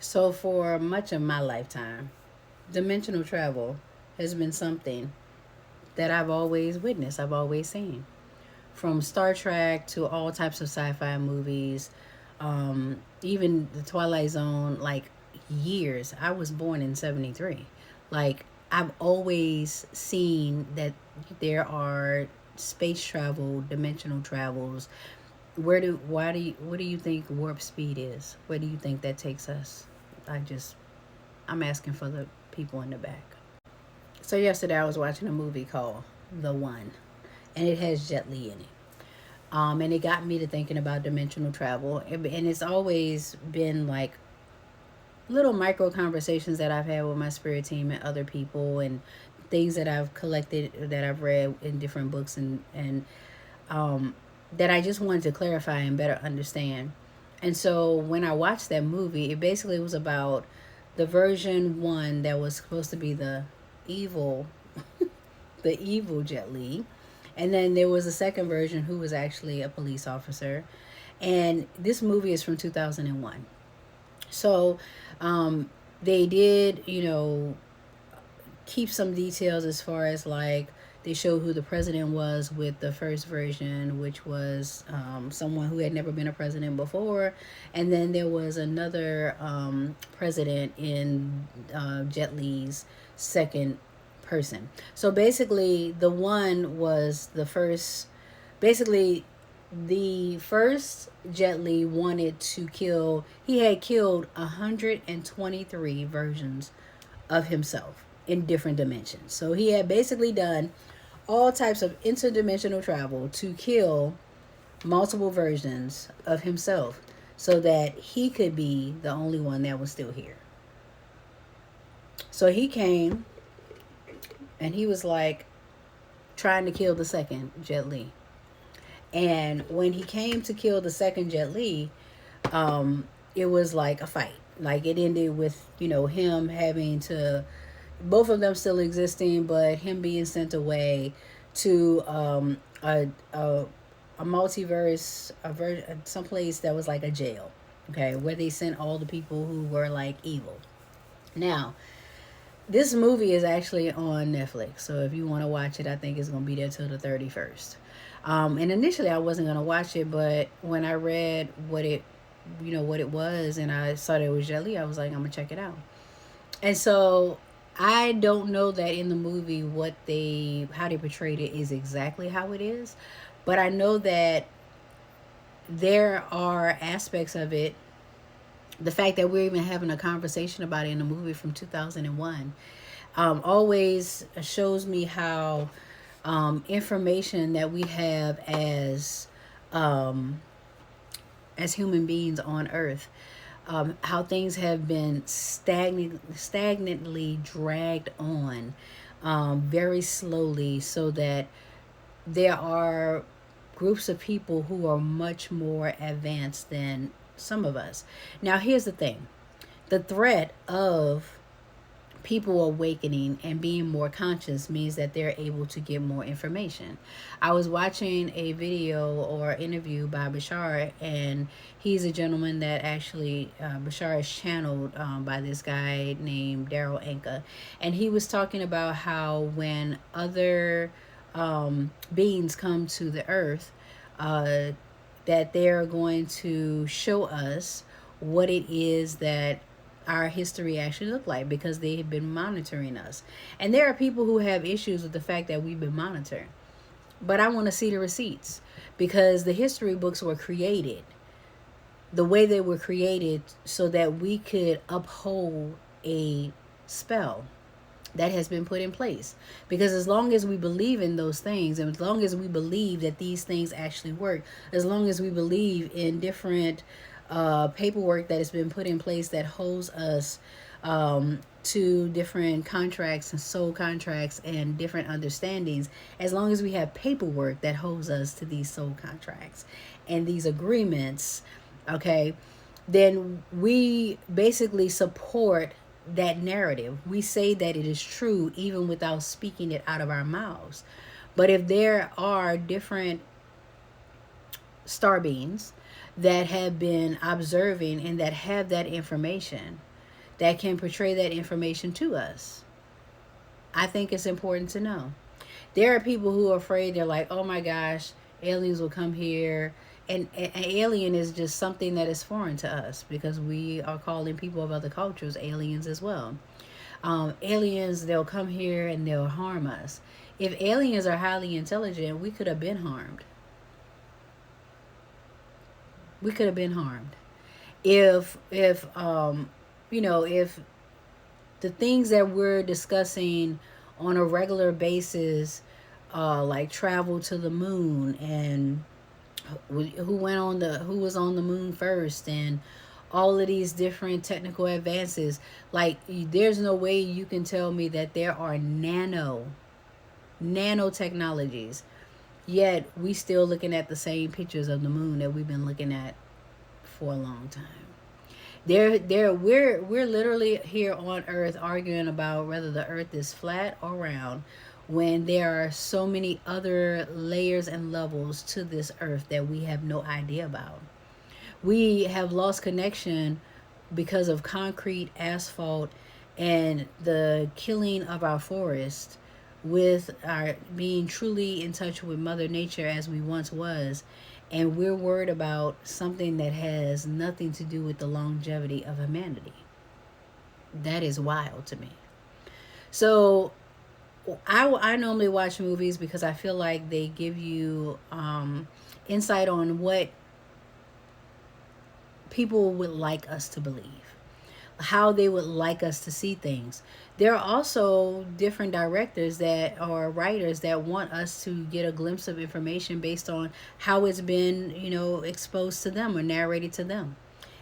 So, for much of my lifetime, dimensional travel has been something that I've always witnessed, I've always seen. From Star Trek to all types of sci fi movies, even the Twilight Zone, like years. I was born in 73. Like, I've always seen that there are space travel, dimensional travels. What do you think warp speed is? Where do you think that takes us? I just, I'm asking for the people in the back. So yesterday I was watching a movie called The One, and it has Jet Li in it. And it got me to thinking about dimensional travel, and it's always been like little micro conversations that I've had with my spirit team and other people, and things that I've collected, that I've read in different books, and that I just wanted to clarify and better understand. And so when I watched that movie, it basically was about the version one that was supposed to be evil, the evil Jet Li, and then there was a second version who was actually a police officer. And this movie is from 2001. So they did, keep some details as far as like they showed who the president was with the first version, which was someone who had never been a president before. And then there was another president in Jet Li's second person. So basically, the one was the first, basically, the first Jet Li wanted to kill, he had killed 123 versions of himself in different dimensions. So he had basically done all types of interdimensional travel to kill multiple versions of himself so that he could be the only one that was still here. So he came and he was like trying to kill the second Jet Li. And when he came to kill the second Jet Li, it was like a fight. Like it ended with, him having to, both of them still existing, but him being sent away to a multiverse, someplace that was like a jail, okay, where they sent all the people who were like evil. Now, this movie is actually on Netflix, so if you want to watch it, I think it's going to be there till the 31st. And initially, I wasn't going to watch it, but when I read what it was, and I saw that it was Jelly, I was like, I'm going to check it out. And so I don't know that in the movie how they portrayed it is exactly how it is, but I know that there are aspects of it. The fact that we're even having a conversation about it in a movie from 2001 always shows me how information that we have as human beings on Earth, how things have been stagnantly dragged on very slowly, so that there are groups of people who are much more advanced than some of us. Now, here's the thing: the threat of people awakening and being more conscious means that they're able to get more information. I was watching a video or interview by Bashar, and he's a gentleman that actually, Bashar is channeled by this guy named Daryl Anka. And he was talking about how when other beings come to the earth, that they're going to show us what it is that our history actually looked like, because they have been monitoring us. And there are people who have issues with the fact that we've been monitored. But I want to see the receipts, because the history books were created the way they were created so that we could uphold a spell that has been put in place. Because as long as we believe in those things, and as long as we believe that these things actually work, as long as we believe in different paperwork that has been put in place that holds us to different contracts and soul contracts and different understandings, as long as we have paperwork that holds us to these soul contracts and these agreements, okay, then we basically support that narrative. We say that it is true even without speaking it out of our mouths. But if there are different star beings that have been observing and that have that information, that can portray that information to us. I think it's important to know. There are people who are afraid. They're like, oh my gosh, aliens will come here. And an alien is just something that is foreign to us because we are calling people of other cultures aliens as well. Aliens, they'll come here and they'll harm us. If aliens are highly intelligent, we could have been harmed. We could have been harmed. If the things that we're discussing on a regular basis, like travel to the moon and who was on the moon first and all of these different technical advances, like there's no way you can tell me that there are nanotechnologies, yet we still looking at the same pictures of the moon that we've been looking at for a long time. We're literally here on Earth arguing about whether the Earth is flat or round, when there are so many other layers and levels to this Earth that we have no idea about. We have lost connection because of concrete, asphalt, and the killing of our forest, with our being truly in touch with Mother Nature as we once was. And we're worried about something that has nothing to do with the longevity of humanity. That is wild to me. So I normally watch movies because I feel like they give you insight on what people would like us to believe, how they would like us to see things. There are also different directors that or writers that want us to get a glimpse of information based on how it's been, exposed to them or narrated to them.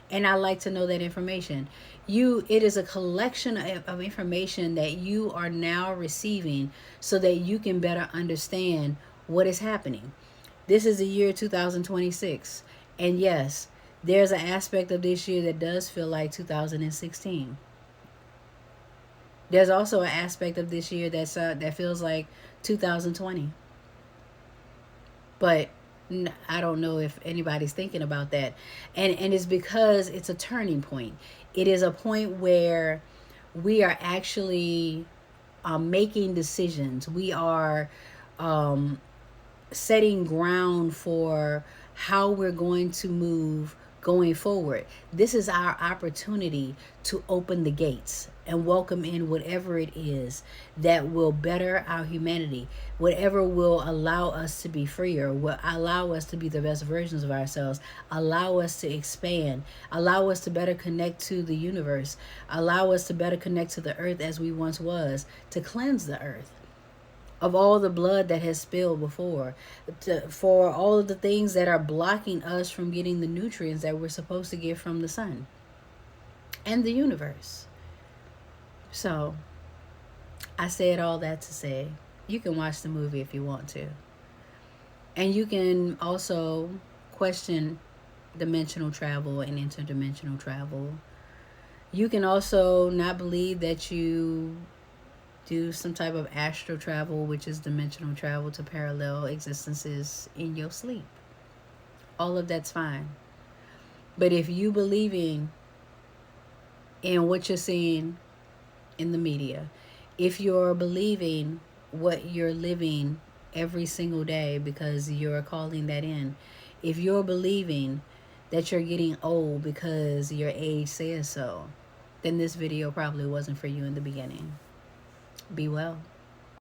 And I like to know that information. It is a collection of information that you are now receiving so that you can better understand what is happening. This is the year 2026. And yes, there's an aspect of this year that does feel like 2016. There's also an aspect of this year that feels like 2020. But I don't know if anybody's thinking about that. And it's because it's a turning point. It is a point where we are actually making decisions. We are setting ground for how we're going to move going forward. This is our opportunity to open the gates and welcome in whatever it is that will better our humanity, whatever will allow us to be freer, will allow us to be the best versions of ourselves, allow us to expand, allow us to better connect to the universe, allow us to better connect to the earth as we once was, to cleanse the earth of all the blood that has spilled before, for all of the things that are blocking us from getting the nutrients that we're supposed to get from the sun and the universe. So I said all that to say you can watch the movie if you want to. And you can also question dimensional travel and interdimensional travel. You can also not believe that you do some type of astral travel, which is dimensional travel to parallel existences in your sleep. All of that's fine. But if you believing in what you're seeing in the media, if you're believing what you're living every single day because you're calling that in, if you're believing that you're getting old because your age says so, then this video probably wasn't for you in the beginning. Be well.